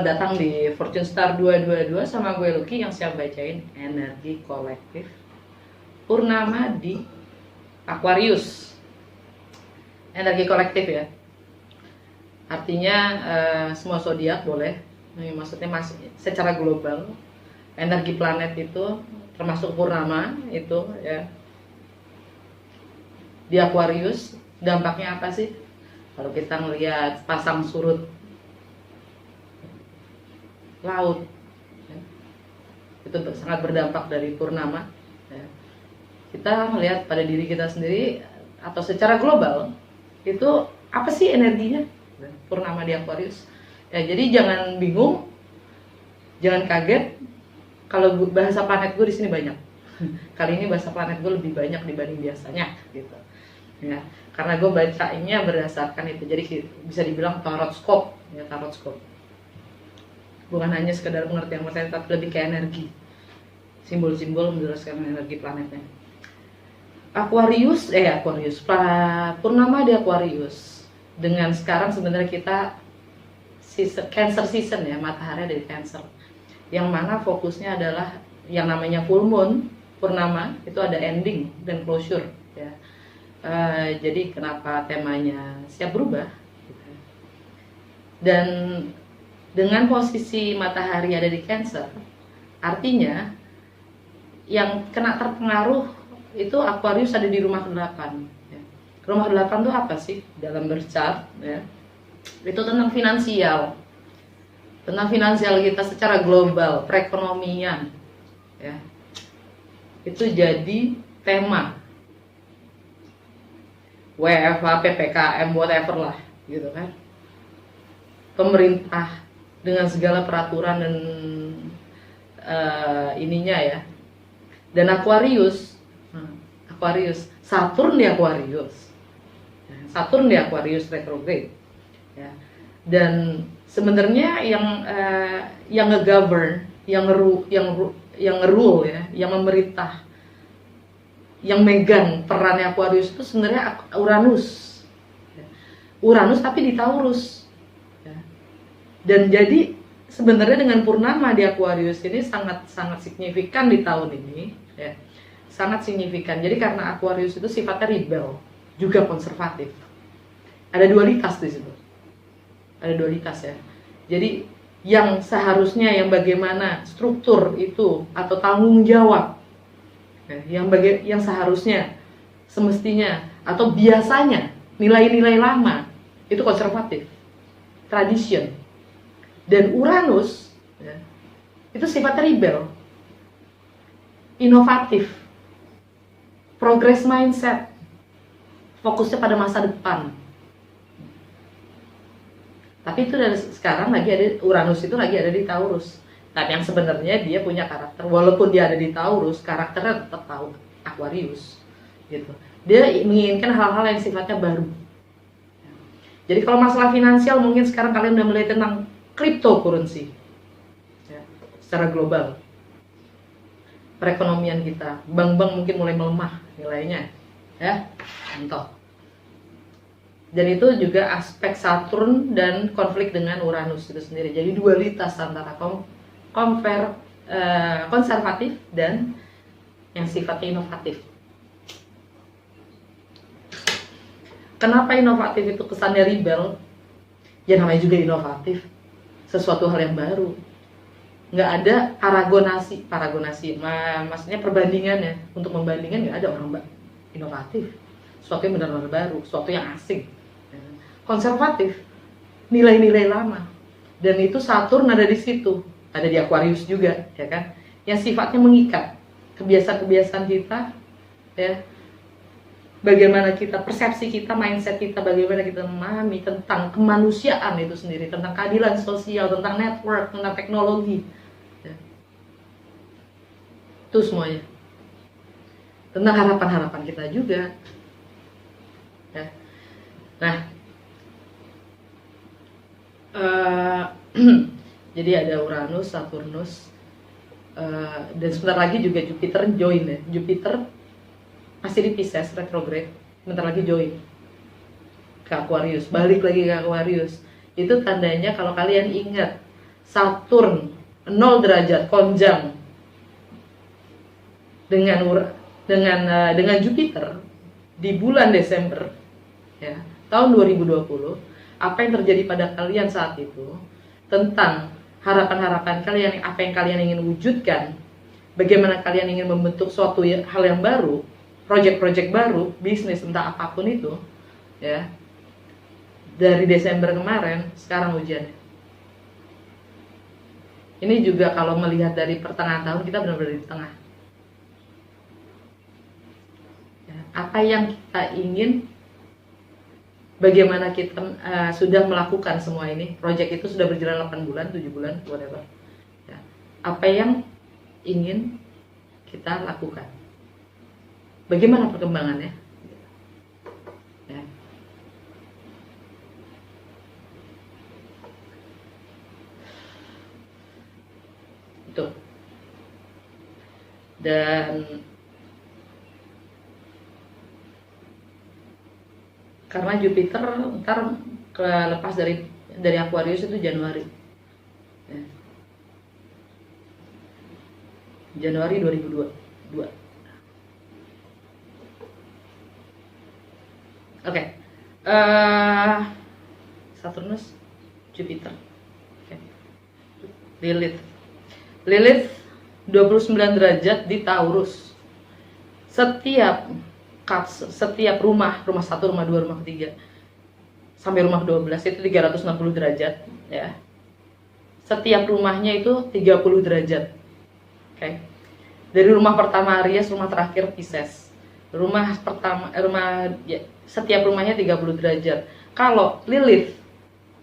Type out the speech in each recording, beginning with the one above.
Selamat datang di Fortune Star 222 sama gue Lucky yang siap bacain energi kolektif Purnama di Aquarius. Energi kolektif ya. Artinya semua zodiak boleh. Maksudnya secara global energi planet itu termasuk purnama itu ya. Di Aquarius dampaknya apa sih? Kalau kita ngelihat pasang surut laut ya, itu sangat berdampak dari purnama ya. Kita melihat pada diri kita sendiri atau secara global itu apa sih energinya purnama di Aquarius ya. Jadi jangan bingung, jangan kaget kalau bahasa planet gue di sini banyak. Kali ini bahasa planet gue lebih banyak dibanding biasanya gitu ya, karena gue bacanya berdasarkan itu. Jadi bisa dibilang tarot scope ya, tarot scope. Bukan hanya sekedar pengertian materi, tapi lebih ke energi, simbol-simbol menjelaskan energi planetnya. Aquarius, purnama di Aquarius. Dengan sekarang sebenarnya kita Cancer season ya, matahari dari Cancer, yang mana fokusnya adalah yang namanya full moon, purnama itu ada ending dan closure ya. Jadi kenapa temanya siap berubah? Dan dengan posisi matahari ada di Cancer, artinya yang kena terpengaruh itu Aquarius ada di rumah ke-8 ya. Rumah ke-8 itu apa sih dalam berchart ya? Itu tentang finansial. Tentang finansial kita secara global, perekonomian ya. Itu jadi tema WFH, PPKM, whatever lah gitu kan. Pemerintah dengan segala peraturan dan ininya ya. Dan Aquarius, Saturn di Aquarius retrograde ya. Dan sebenarnya yang nge-govern, yang nge-rule ya, yang memerintah, yang megang perannya Aquarius itu sebenarnya Uranus tapi di Taurus. Dan jadi sebenarnya dengan purnama di Aquarius ini sangat signifikan di tahun ini ya. Sangat signifikan. Jadi karena Aquarius itu sifatnya rebel, juga konservatif. Ada dualitas di situ. Ada dualitas ya. Jadi yang seharusnya yang bagaimana struktur itu atau tanggung jawab ya, yang seharusnya semestinya atau biasanya nilai-nilai lama itu konservatif, tradition. Dan Uranus ya, itu sifatnya rebel, inovatif, progress mindset, fokusnya pada masa depan. Tapi itu dari sekarang lagi ada Uranus itu lagi ada di Taurus. Tapi yang sebenarnya dia punya karakter, walaupun dia ada di Taurus, karakternya tetap tahu Aquarius gitu. Dia menginginkan hal-hal yang sifatnya baru. Jadi kalau masalah finansial mungkin sekarang kalian udah mulai tentang cryptocurrency ya, secara global. Perekonomian kita, bank-bank mungkin mulai melemah nilainya ya, contoh. Dan itu juga aspek Saturn dan konflik dengan Uranus itu sendiri. Jadi dualitas antara konservatif dan yang sifatnya inovatif. Kenapa inovatif itu kesannya rebel? Ya namanya juga inovatif, sesuatu hal yang baru. Nggak ada paragonasi, maksudnya perbandingan ya. Untuk membandingkan nggak ada orang inovatif, sesuatu yang benar-benar baru, sesuatu yang asing. Konservatif, nilai-nilai lama. Dan itu Saturn ada di situ, ada di Aquarius juga ya kan, yang sifatnya mengikat kebiasaan-kebiasaan kita ya. Bagaimana kita, persepsi kita, mindset kita, bagaimana kita memahami tentang kemanusiaan itu sendiri, tentang keadilan sosial, tentang network, tentang teknologi ya. Itu semuanya tentang harapan-harapan kita juga ya. Nah jadi ada Uranus, Saturnus, dan sebentar lagi juga Jupiter join ya. Jupiter masih di Pisces retrograde, bentar lagi join ke Aquarius, balik lagi ke Aquarius. Itu tandanya kalau kalian ingat Saturn 0 derajat konjang dengan Jupiter di bulan Desember ya, tahun 2020, apa yang terjadi pada kalian saat itu, tentang harapan-harapan kalian, apa yang kalian ingin wujudkan, bagaimana kalian ingin membentuk suatu hal yang baru, project-project baru, bisnis, entah apapun itu ya. Dari Desember kemarin, sekarang hujannya. Ini juga kalau melihat dari pertengahan tahun, kita benar-benar di tengah ya, apa yang kita ingin, bagaimana kita sudah melakukan semua ini. Project itu sudah berjalan 8 bulan, 7 bulan, whatever ya. Apa yang ingin kita lakukan, bagaimana perkembangannya ya. Itu. Dan karena Jupiter ntar lepas dari Aquarius itu Januari ya. Januari 2022. Oke. Saturnus, Jupiter. Okay. Lilith 29 derajat di Taurus. Setiap rumah 1, rumah 2, rumah ketiga sampai rumah 12 itu 360 derajat ya. Setiap rumahnya itu 30 derajat. Oke. Dari rumah pertama Aries, rumah terakhir Pisces. Setiap rumahnya 30 derajat. Kalau Lilith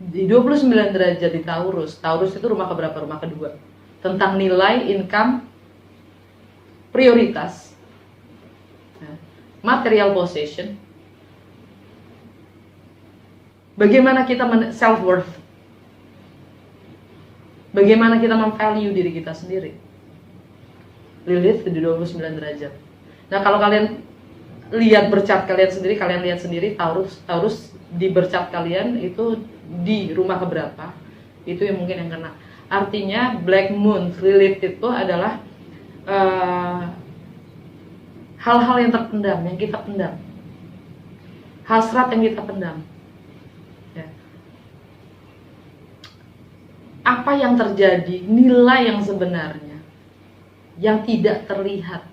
di 29 derajat di Taurus itu rumah keberapa? Rumah kedua. Tentang nilai, income, prioritas, material possession, bagaimana kita self worth, bagaimana kita memvalue diri kita sendiri. Lilith di 29 derajat. Nah, kalau kalian lihat bercat kalian sendiri, Taurus di bercat kalian itu di rumah keberapa, itu yang mungkin yang kena. Artinya Black Moon Lilith itu adalah hal-hal yang terpendam, yang kita pendam, hasrat yang kita pendam ya. Apa yang terjadi, nilai yang sebenarnya yang tidak terlihat,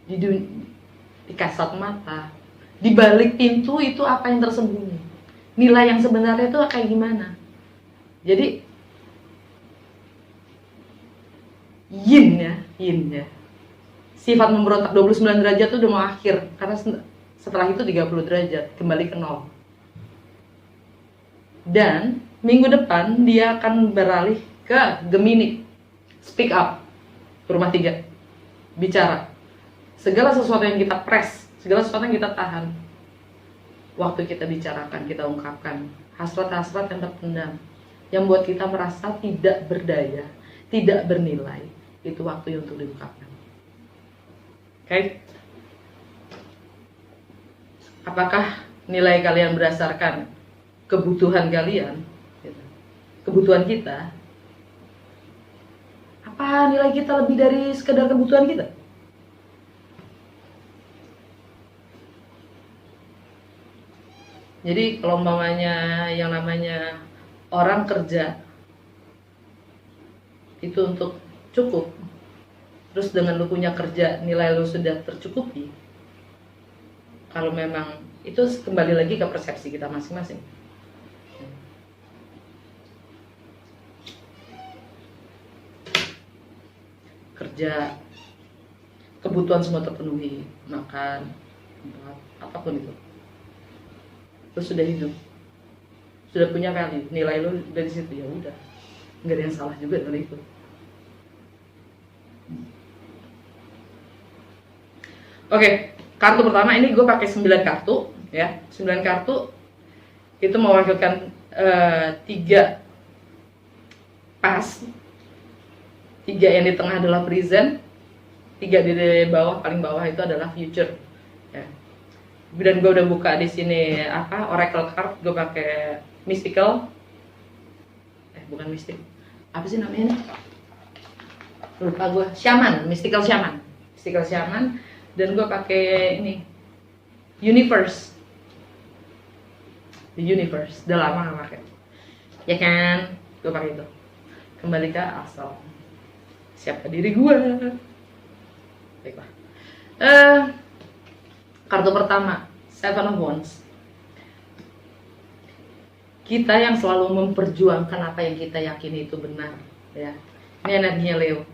di kasat mata, di balik pintu itu apa yang tersembunyi, nilai yang sebenarnya itu kayak gimana. Jadi yin ya, sifat memberontak 29 derajat itu udah mau akhir, karena setelah itu 30 derajat kembali ke 0. Dan minggu depan dia akan beralih ke Gemini, speak up, rumah 3, bicara. Segala sesuatu yang kita press, segala sesuatu yang kita tahan, waktu kita bicarakan, kita ungkapkan hasrat-hasrat yang terpendam, yang buat kita merasa tidak berdaya, tidak bernilai, itu waktu untuk diungkapkan. Oke? Apakah nilai kalian berdasarkan kebutuhan kalian, kebutuhan kita? Apa nilai kita lebih dari sekedar kebutuhan kita? Jadi kalau umpamanya yang namanya orang kerja itu untuk cukup, terus dengan lu punya kerja nilai lu sudah tercukupi, kalau memang itu kembali lagi ke persepsi kita masing-masing. Kerja, kebutuhan semua terpenuhi, makan, tempat, apapun itu, lu sudah hidup, sudah punya value, nilai lu dari situ, ya udah, nggak ada yang salah juga dari itu. Oke, kartu pertama ini gue pakai 9 kartu ya. 9 kartu itu mewakilkan 3 pas, 3 yang di tengah adalah present, 3 di bawah, paling bawah itu adalah future ya. Dan gue udah buka di sini apa oracle card, gue pakai mystical, bukan mystic, apa sih namanya nih? Lupa gue, mystical shaman, dan gue pakai ini universe, the universe, udah lama gak pakai, ya kan? Gue pakai itu. Kembali ke asal, siapa diri gue. Baiklah. Kartu pertama, Seven of Wands. Kita yang selalu memperjuangkan apa yang kita yakini itu benar, ya. Ini energinya Leo.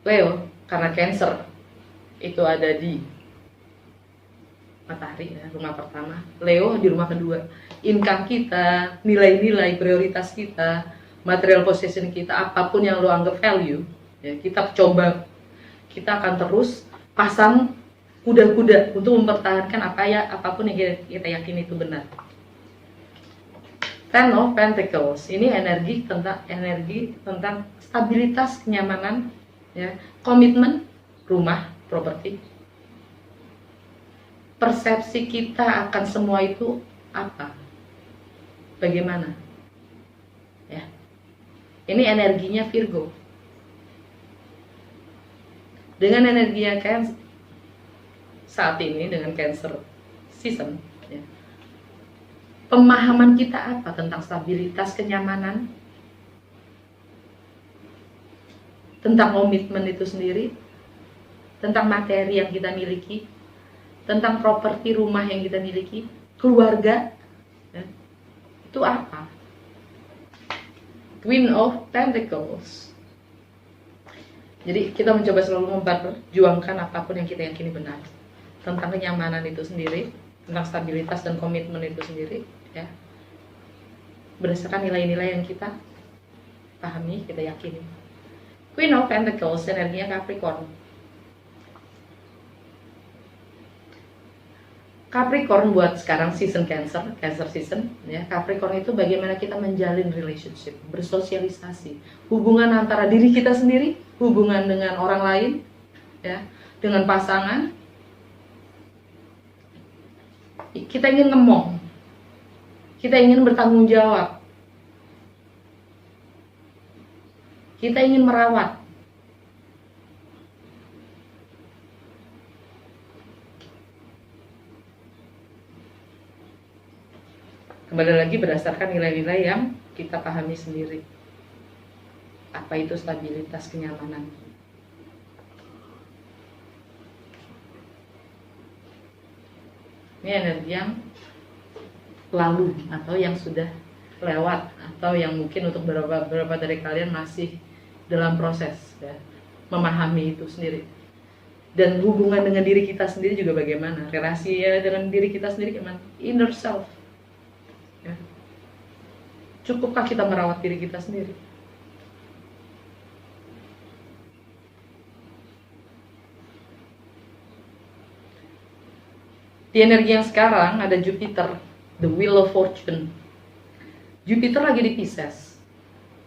Leo karena Cancer itu ada di matahari, ya, rumah pertama. Leo di rumah kedua. Income kita, nilai-nilai, prioritas kita, material possession kita, apapun yang lo anggap value, ya, kita coba, kita akan terus pasang kuda-kuda untuk mempertahankan apapun yang kita yakini itu benar. Ten of Pentacles ini energi tentang stabilitas, kenyamanan, ya, komitmen, rumah, properti. Persepsi kita akan semua itu apa? Bagaimana? Ya. Ini energinya Virgo. Dengan energinya Cancer saat ini, dengan Cancer season, ya, pemahaman kita apa tentang stabilitas, kenyamanan, tentang komitmen itu sendiri, tentang materi yang kita miliki, tentang properti rumah yang kita miliki, keluarga, ya, itu apa? Queen of Pentacles. Jadi kita mencoba selalu memperjuangkan apapun yang kita yakini benar, tentang kenyamanan itu sendiri, tentang stabilitas dan komitmen itu sendiri, ya, berdasarkan nilai-nilai yang kita pahami, kita yakini. Queen of Pentacles energinya Capricorn. Capricorn buat sekarang season Cancer season, ya. Capricorn itu bagaimana kita menjalin relationship, bersosialisasi, hubungan antara diri kita sendiri, hubungan dengan orang lain, ya, dengan pasangan. Kita ingin ngomong, kita ingin bertanggung jawab, kita ingin merawat. Kembali lagi berdasarkan nilai-nilai yang kita pahami sendiri. Apa itu stabilitas, kenyamanan. Ini energi yang lalu atau yang sudah lewat, atau yang mungkin untuk beberapa dari kalian masih dalam proses, ya, memahami itu sendiri. Dan hubungan dengan diri kita sendiri juga bagaimana, relasi, ya, dengan diri kita sendiri gimana, inner self, ya. Cukupkah kita merawat diri kita sendiri? Di energi yang sekarang ada Jupiter, the Wheel of Fortune. Jupiter lagi di Pisces,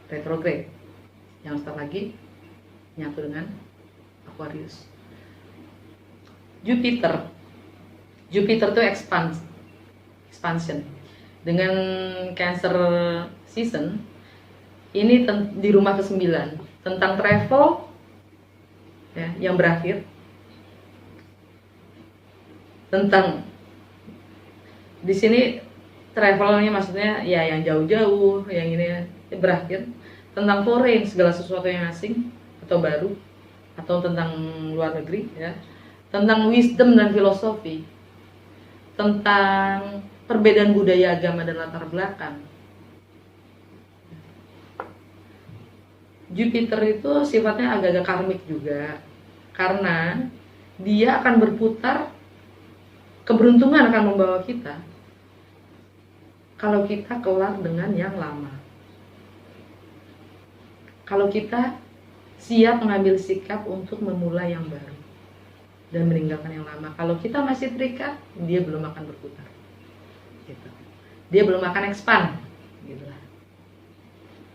retrograde. Yang setelah lagi nyatu dengan Aquarius. Jupiter itu expansion. Dengan Cancer season ini di rumah ke-9 tentang travel, ya, yang berakhir, tentang di sini travelnya maksudnya ya yang jauh-jauh, yang ini berakhir, tentang foreign, segala sesuatu yang asing atau baru, atau tentang luar negeri, ya, tentang wisdom dan filosofi, tentang perbedaan budaya, agama, dan latar belakang. Jupiter itu sifatnya agak-agak karmik juga, karena dia akan berputar, keberuntungan akan membawa kita kalau kita kelar dengan yang lama, kalau kita siap mengambil sikap untuk memulai yang baru dan meninggalkan yang lama. Kalau kita masih terikat, dia belum akan berputar, gitu. Dia belum akan expand, gitu lah.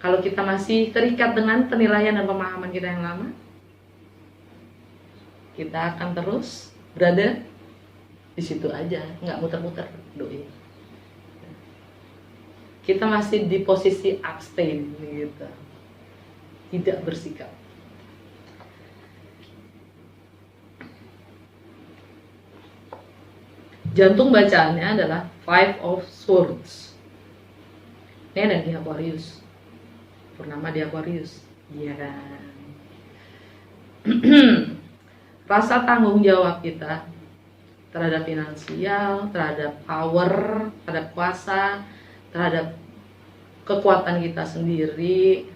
Kalau kita masih terikat dengan penilaian dan pemahaman kita yang lama, kita akan terus berada di situ aja, nggak muter-muter doi. Kita masih di posisi abstain gitu, tidak bersikap. Jantung bacaannya adalah Five of Swords. Ini energi Aquarius, purnama di Aquarius, iya kan? Rasa tanggung jawab kita terhadap finansial, terhadap power, terhadap kuasa, terhadap kekuatan kita sendiri,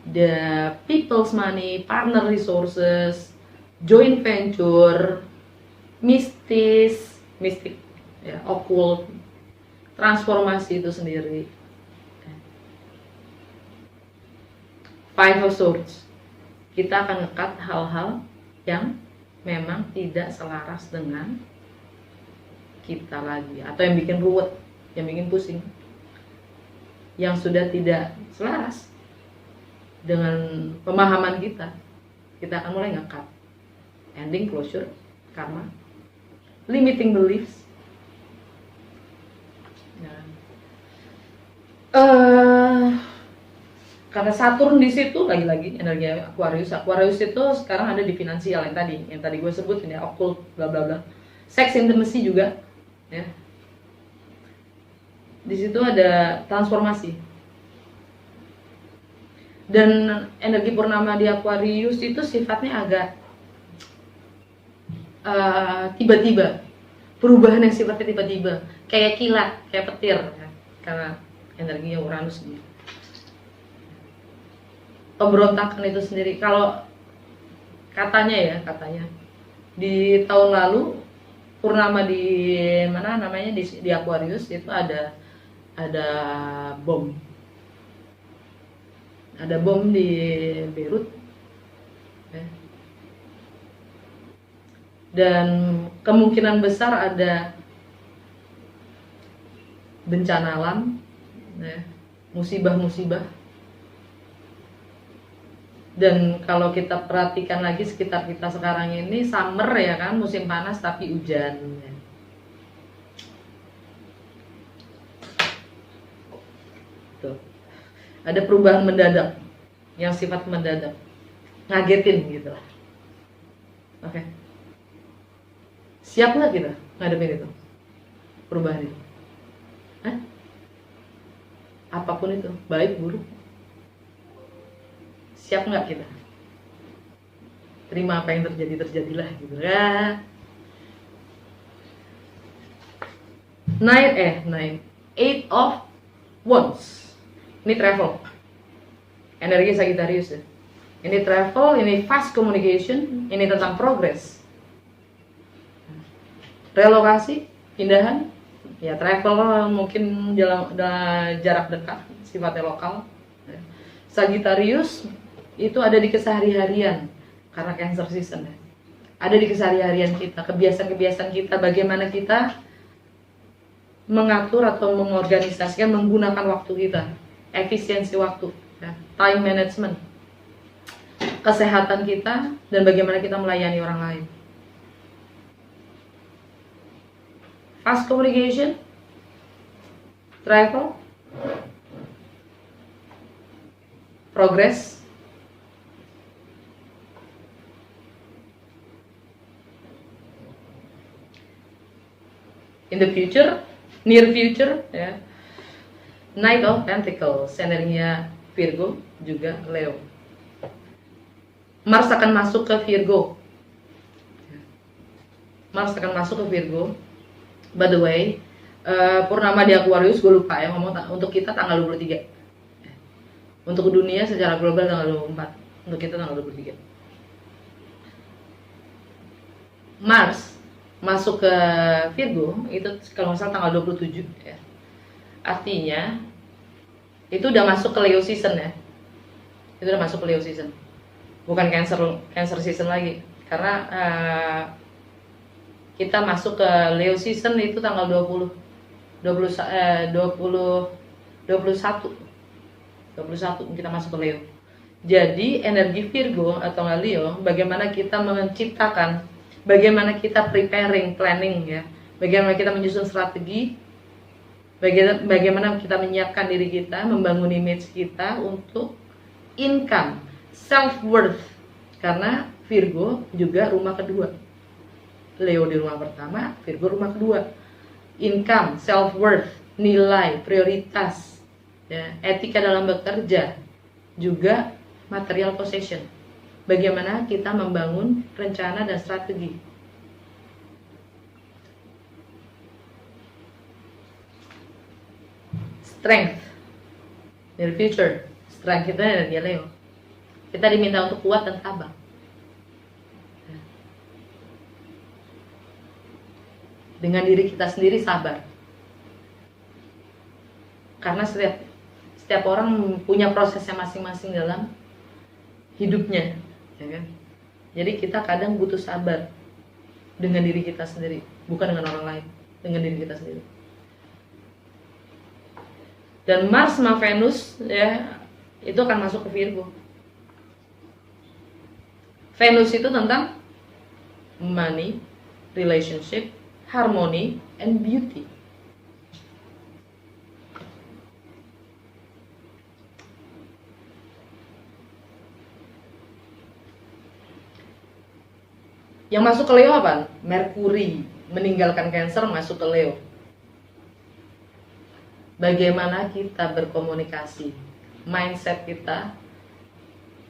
the people's money, partner resources, joint venture, mistik ya, occult, transformasi itu sendiri. Five of Swords, kita akan ngekat hal-hal yang memang tidak selaras dengan kita lagi, atau yang bikin ruwet, yang bikin pusing, yang sudah tidak selaras dengan pemahaman kita akan mulai ngekat. Ending, closure, karma, limiting beliefs. Karena Saturn di situ lagi-lagi energi Aquarius. Aquarius itu sekarang ada di finansial yang tadi gue sebut ini, occult, bla bla bla. Sex intimacy juga, ya. Di situ ada transformasi. Dan energi purnama di Aquarius itu sifatnya agak tiba-tiba, perubahan yang sifatnya tiba-tiba, kayak kilat, kayak petir, ya. Karena energinya Uranus ini. Pemberontakan itu sendiri, kalau katanya di tahun lalu purnama di mana namanya di Aquarius itu ada bom di Beirut, ya. Dan kemungkinan besar ada bencana alam, ya, musibah-musibah. Dan kalau kita perhatikan lagi sekitar kita sekarang ini summer, ya kan, musim panas tapi hujan, ya. Tuh. Ada perubahan mendadak yang sifat mendadak, ngagetin gitu lah. Oke. Siap nggak kita ngadepin itu, perubahan itu? Hah? Apapun itu, baik buruk, siap nggak kita? Terima apa yang terjadilah gitu ya. Eight of Wands. Ini travel, energi Sagittarius, ya. Ini travel, ini fast communication, ini tentang progress, relokasi, pindahan, ya. Travel mungkin jarak dekat, sifatnya lokal. Sagittarius itu ada di kesehari-harian karena Cancer season, ya. Ada di kesehari-harian kita, kebiasaan-kebiasaan kita, bagaimana kita mengatur atau mengorganisasikan, menggunakan waktu kita, efisiensi waktu, ya. Time management, kesehatan kita, dan bagaimana kita melayani orang lain. Fast communication, travel, progress, in the future, near future, ya. Knight of Pentacles, energinya Virgo juga Leo. Mars akan masuk ke Virgo. Mars akan masuk ke Virgo. By the way, purnama di Aquarius, gue lupa ya ngomong, untuk kita tanggal 23. Untuk dunia secara global tanggal 24. Untuk kita tanggal 23. Mars masuk ke Virgo itu kalau nggak salah tanggal 27, ya. Artinya itu udah masuk ke Leo season, ya. Itu udah masuk ke Leo season. Bukan Cancer season lagi. Karena kita masuk ke Leo season itu tanggal 21 kita masuk ke Leo. Jadi energi Virgo atau Leo, bagaimana kita menciptakan, bagaimana kita preparing, planning, ya, bagaimana kita menyusun strategi, bagaimana kita menyiapkan diri kita, membangun image kita untuk income, self worth. Karena Virgo juga rumah kedua, Leo di rumah pertama, Virgo rumah kedua. Income, self worth, nilai, prioritas, ya, etika dalam bekerja, juga material possession. Bagaimana kita membangun rencana dan strategi. Strength dari future, strength kita dari dia Leo. Kita diminta untuk kuat dan tabah. Dengan diri kita sendiri sabar. Karena setiap orang punya prosesnya masing-masing dalam hidupnya, ya kan? Jadi kita kadang butuh sabar dengan diri kita sendiri, bukan dengan orang lain, dengan diri kita sendiri. Dan Mars sama Venus, ya, itu akan masuk ke Virgo. Venus itu tentang money, relationship, harmony, and beauty. Yang masuk ke Leo apa? Merkuri meninggalkan Cancer, masuk ke Leo. Bagaimana kita berkomunikasi, mindset kita,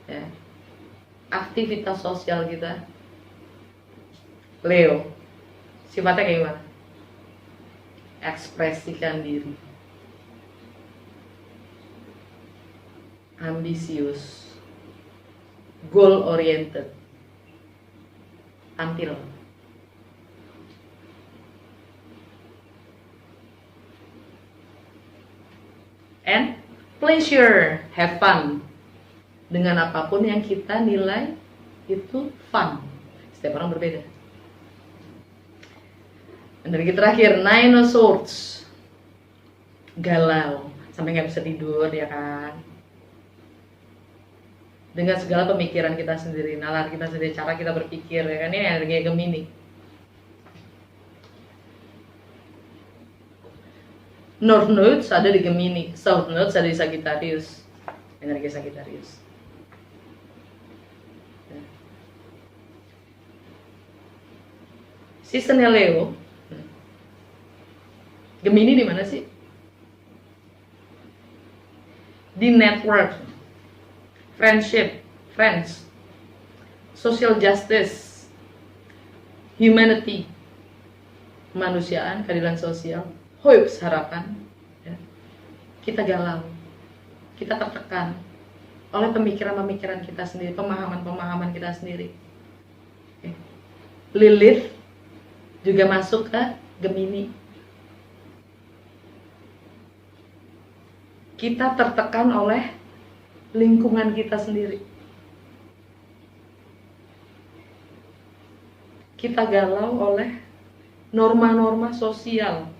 ya, aktivitas sosial kita. Leo sifatnya kayak gimana? Ekspresikan diri, ambisius, goal oriented, tampil. And pleasure, have fun. Dengan apapun yang kita nilai itu fun. Setiap orang berbeda. Energi terakhir, Nine of Swords. Galau, sampai nggak bisa tidur, ya kan? Dengan segala pemikiran kita sendiri, nalar kita sendiri, cara kita berpikir, ya kan? Ini energi Gemini. North Nodes ada di Gemini, South Nodes ada di Sagittarius. Energi Sagittarius. Seasonnya Leo. Gemini di mana sih? Di network, friendship, friends, social justice, humanity, kemanusiaan, keadilan sosial, hopes, harapan. Ya. Kita galau, kita tertekan oleh pemikiran-pemikiran kita sendiri, pemahaman-pemahaman kita sendiri. Okay. Lilith juga masuk ke Gemini. Kita tertekan oleh lingkungan kita sendiri. Kita galau oleh norma-norma sosial.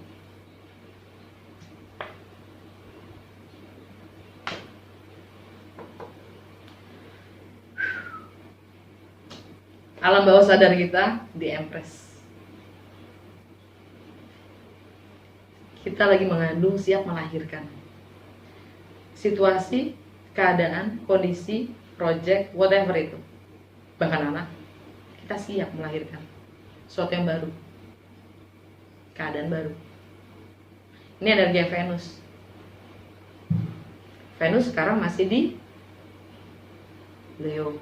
Alam bawah sadar kita di Empress. Kita lagi mengandung, siap melahirkan. Situasi, keadaan, kondisi, project, whatever itu, bahkan anak, kita siap melahirkan sesuatu yang baru, keadaan baru. Ini energi Venus. Venus sekarang masih di Leo.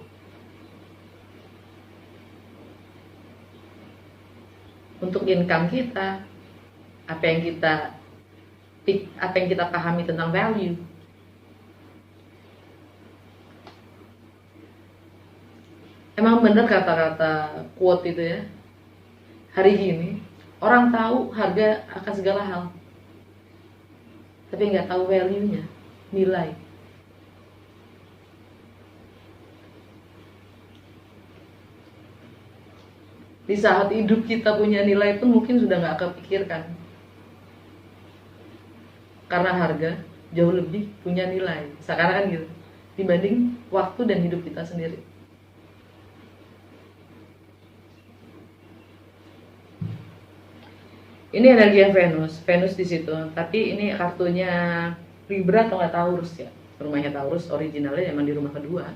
Untuk income kita, apa yang kita pahami tentang value. Emang bener kata-kata quote itu ya. Hari gini orang tahu harga akan segala hal, tapi nggak tahu value-nya, nilai. Di saat hidup kita punya nilai pun mungkin sudah nggak kepikirkan, karena harga jauh lebih punya nilai sekarang kan gitu, dibanding waktu dan hidup kita sendiri. Ini energinya Venus, Venus di situ. Tapi ini kartunya Libra atau nggak Taurus ya. Rumahnya Taurus originalnya emang di rumah kedua.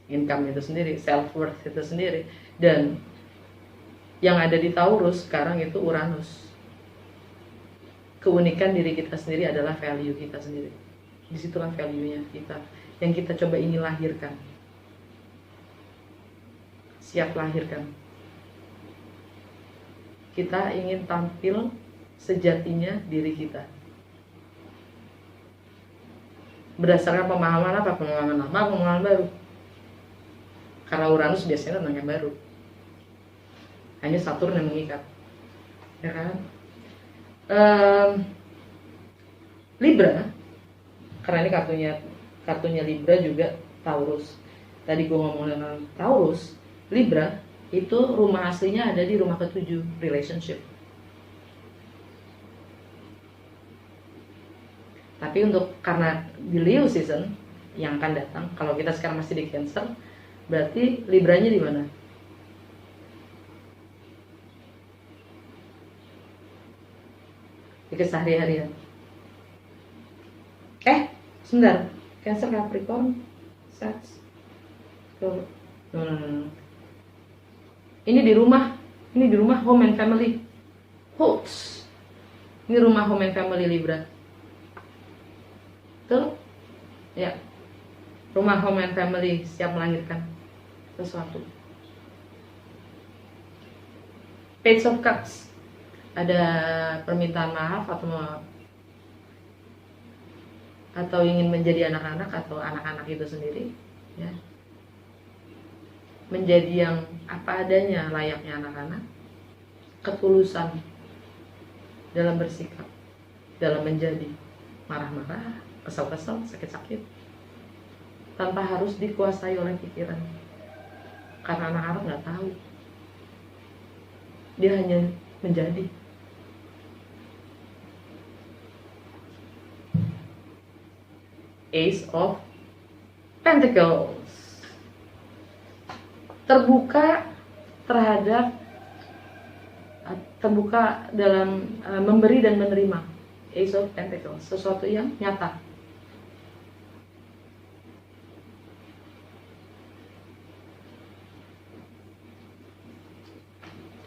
Income itu sendiri, self worth itu sendiri. Dan yang ada di Taurus sekarang itu Uranus. Keunikan diri kita sendiri adalah value kita sendiri. Disitulah value-nya kita yang kita coba ingin lahirkan. Siap lahirkan. Kita ingin tampil sejatinya diri kita. Berdasarkan pemahaman apa? Pemahaman lama, pemahaman baru. Karena Uranus biasanya tentang yang baru. Hanya Saturn yang mengikat. Ya kan? Libra, karena ini kartunya Libra juga Taurus. Tadi gue ngomong dengan Taurus, Libra itu rumah aslinya ada di rumah ke-7, relationship. Tapi karena di Leo season yang akan datang, kalau kita sekarang masih di Cancer, berarti Libranya di mana? Di keseharian. Sebentar. Cancer, Capricorn, Sag. No. Ini di rumah home and family. Hooks. Ini rumah home and family Libra. Betul? Ya. Rumah home and family siap melahirkan sesuatu. Page of Cups. Ada permintaan maaf atau ingin menjadi anak-anak atau anak-anak itu sendiri, ya. Menjadi yang apa adanya, layaknya anak-anak. Ketulusan dalam bersikap, dalam menjadi, marah-marah, kesal-kesal, sakit-sakit, tanpa harus dikuasai oleh pikiran. Karena anak-anak nggak tahu, dia hanya menjadi. Ace of Pentacles, terbuka dalam memberi dan menerima. Ace of Pentacles, sesuatu yang nyata.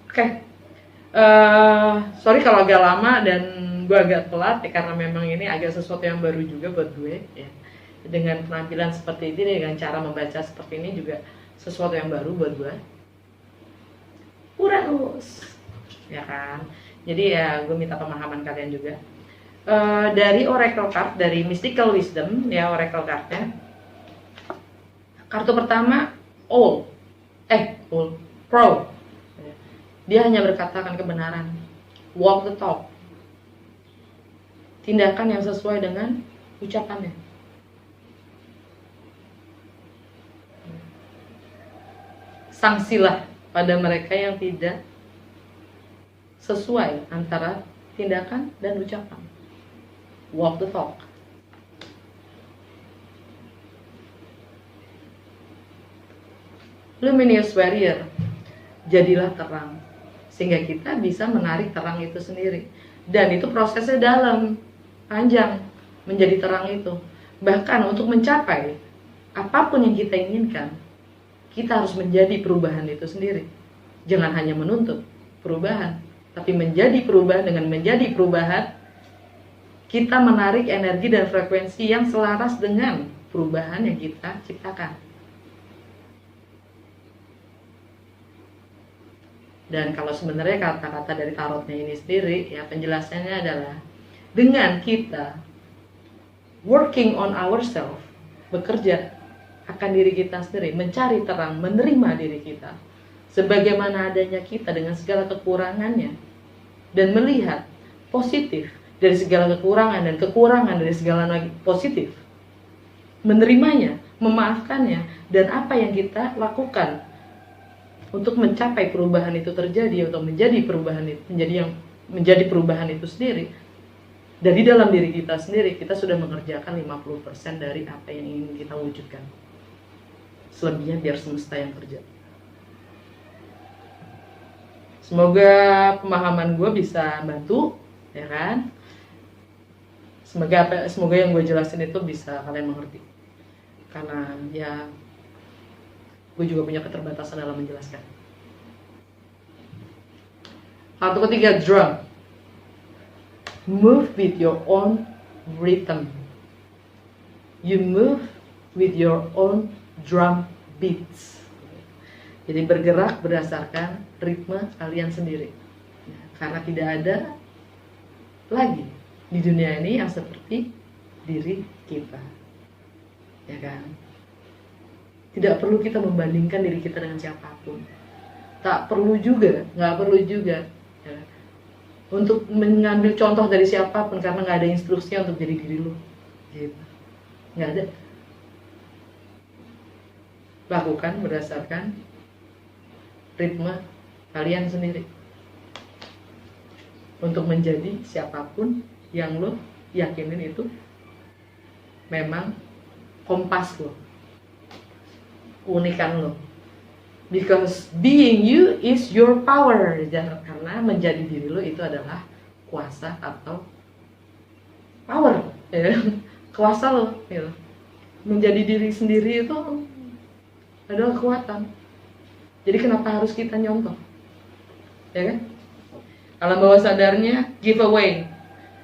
Oke. Sorry kalau agak lama dan gue agak telat ya, karena memang ini agak sesuatu yang baru juga buat gue ya. Dengan penampilan seperti ini, dengan cara membaca seperti ini juga sesuatu yang baru buat gue. Uranus, ya kan. Jadi ya gue minta pemahaman kalian juga. Dari Oracle card, dari Mystical Wisdom ya, Oracle cardnya. Kartu pertama Pro. Dia hanya berkatakan kebenaran. Walk the talk. Tindakan yang sesuai dengan ucapannya. Sanksilah pada mereka yang tidak sesuai antara tindakan dan ucapan. Walk the talk. Luminous Warrior, jadilah terang, sehingga kita bisa menarik terang itu sendiri. Dan itu prosesnya dalam, panjang, menjadi terang itu. Bahkan untuk mencapai apapun yang kita inginkan, kita harus menjadi perubahan itu sendiri. Jangan hanya menuntut perubahan, tapi menjadi perubahan. Dengan menjadi perubahan, kita menarik energi dan frekuensi yang selaras dengan perubahan yang kita ciptakan. Dan kalau sebenarnya kata-kata dari tarotnya ini sendiri, ya penjelasannya adalah dengan kita working on ourselves, bekerja akan diri kita sendiri, mencari terang, menerima diri kita sebagaimana adanya kita dengan segala kekurangannya, dan melihat positif dari segala kekurangan dan kekurangan dari segala positif, menerimanya, memaafkannya, dan apa yang kita lakukan untuk mencapai perubahan itu terjadi, atau menjadi perubahan itu sendiri. Dari dalam diri kita sendiri, kita sudah mengerjakan 50% dari apa yang ingin kita wujudkan. Selebihnya biar semesta yang kerja. Semoga pemahaman gue bisa bantu, ya kan? Semoga yang gue jelasin itu bisa kalian mengerti. Karena ya gue juga punya keterbatasan dalam menjelaskan. Kartu ketiga, drum. Move with your own rhythm. You move with your own drum beats. Jadi bergerak berdasarkan ritme kalian sendiri. Karena tidak ada lagi di dunia ini yang seperti diri kita, ya kan? Tidak perlu kita membandingkan diri kita dengan siapapun. Tak perlu juga, nggak perlu juga ya, untuk mengambil contoh dari siapapun, karena nggak ada instruksinya untuk jadi diri lo, gitu. Nggak ada. Lakukan berdasarkan ritme kalian sendiri untuk menjadi siapapun yang lo yakinin itu memang kompas lo, keunikan lo. Because being you is your power. Karena menjadi diri lo itu adalah kuasa atau power, ya. Kuasa lo, ya. Menjadi diri sendiri itu adalah kekuatan. Jadi kenapa harus kita nyontoh, ya kan? Alam bawah sadarnya giveaway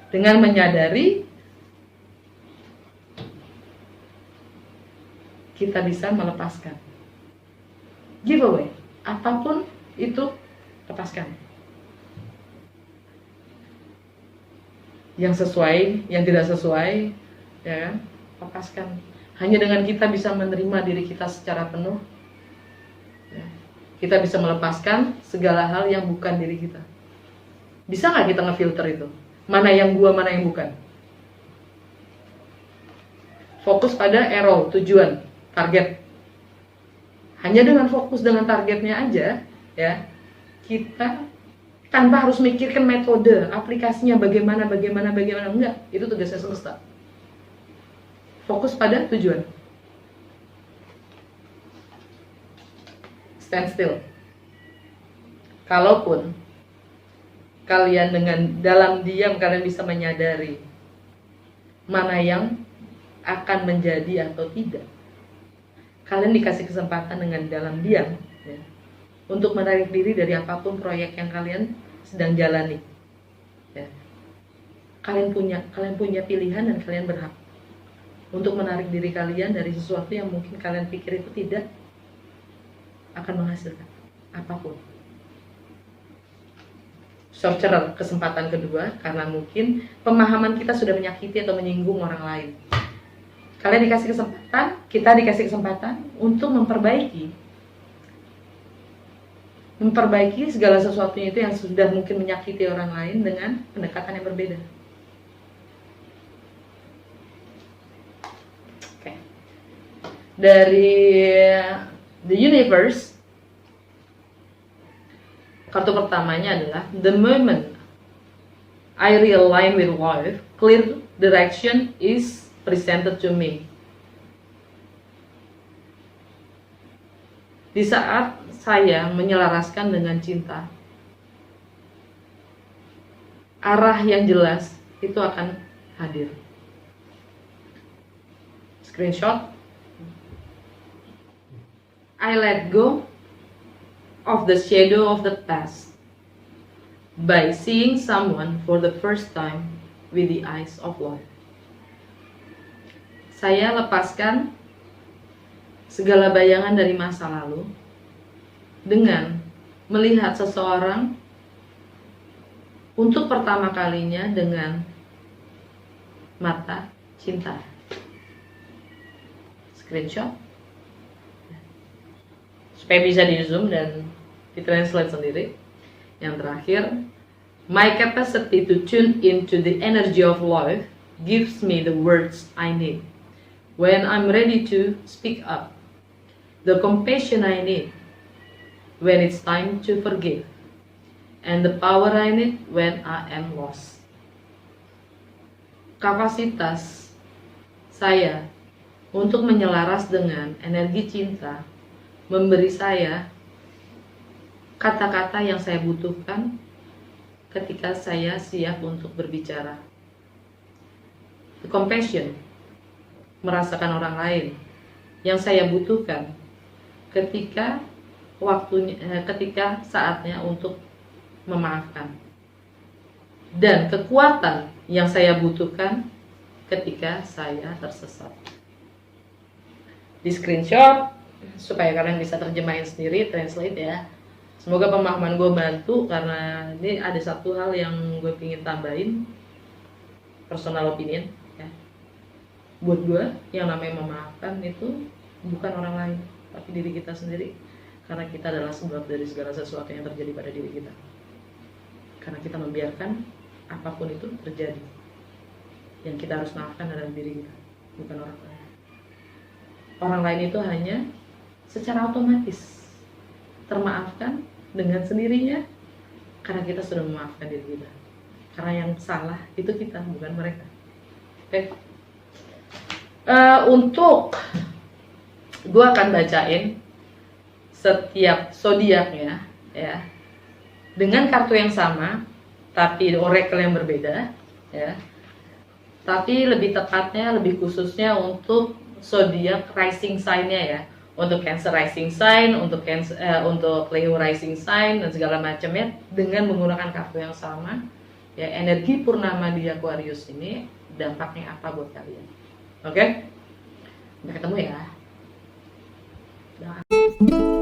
dengan menyadari kita bisa melepaskan. Giveaway, apapun itu lepaskan. Yang sesuai, yang tidak sesuai, ya kan? Lepaskan. Hanya dengan kita bisa menerima diri kita secara penuh, ya, kita bisa melepaskan segala hal yang bukan diri kita. Bisa nggak kita ngefilter itu? Mana yang gua, mana yang bukan? Fokus pada arrow, tujuan, target. Hanya dengan fokus dengan targetnya aja, ya, kita tanpa harus mikirkan metode, aplikasinya bagaimana, enggak. Itu tugasnya semesta. Fokus pada tujuan. Stand still. Kalaupun kalian dengan dalam diam kalian bisa menyadari mana yang akan menjadi atau tidak, kalian dikasih kesempatan dengan dalam diam, ya, untuk menarik diri dari apapun proyek yang kalian sedang jalani, ya. Kalian punya pilihan dan kalian berhak untuk menarik diri kalian dari sesuatu yang mungkin kalian pikir itu tidak akan menghasilkan apapun. Sorcerer, kesempatan kedua, karena mungkin pemahaman kita sudah menyakiti atau menyinggung orang lain. Kalian dikasih kesempatan, kita dikasih kesempatan untuk memperbaiki segala sesuatunya itu yang sudah mungkin menyakiti orang lain dengan pendekatan yang berbeda. Oke. Dari The Universe, kartu pertamanya adalah the moment I realign with life, clear direction is presented to me. Di saat saya menyelaraskan dengan cinta, arah yang jelas itu akan hadir. Screenshot. I let go of the shadow of the past by seeing someone for the first time with the eyes of love. Saya lepaskan segala bayangan dari masa lalu dengan melihat seseorang untuk pertama kalinya dengan mata cinta. Screenshot supaya bisa di zoom dan ditranslate sendiri. Yang terakhir, my capacity to tune into the energy of love gives me the words I need when I'm ready to speak up, the compassion I need when it's time to forgive, and the power I need when I am lost. Kapasitas saya untuk menyelaras dengan energi cinta memberi saya kata-kata yang saya butuhkan ketika saya siap untuk berbicara. Compassion, merasakan orang lain, yang saya butuhkan ketika ketika saatnya untuk memaafkan. Dan kekuatan yang saya butuhkan ketika saya tersesat. Di screenshot supaya kalian bisa terjemahin sendiri, translate ya. Semoga pemahaman gue bantu, karena ini ada satu hal yang gue ingin tambahin, personal opinion ya. Buat gue, yang namanya memaafkan itu bukan orang lain, tapi diri kita sendiri. Karena kita adalah sebab dari segala sesuatu yang terjadi pada diri kita. Karena kita membiarkan apapun itu terjadi. Yang kita harus maafkan adalah diri kita, bukan orang lain. Orang lain itu hanya secara otomatis termaafkan dengan sendirinya karena kita sudah memaafkan diri kita. Karena yang salah itu kita, bukan mereka. Oke. Untuk gue akan bacain setiap zodiaknya ya, dengan kartu yang sama tapi oracle yang berbeda ya. Tapi lebih tepatnya, lebih khususnya untuk zodiak rising sign-nya ya. Untuk Cancer rising sign, untuk Leo rising sign dan segala macamnya, dengan menggunakan kartu yang sama ya. Energi purnama di Aquarius ini dampaknya apa buat kalian? Oke? Sampai ketemu ya. Dah.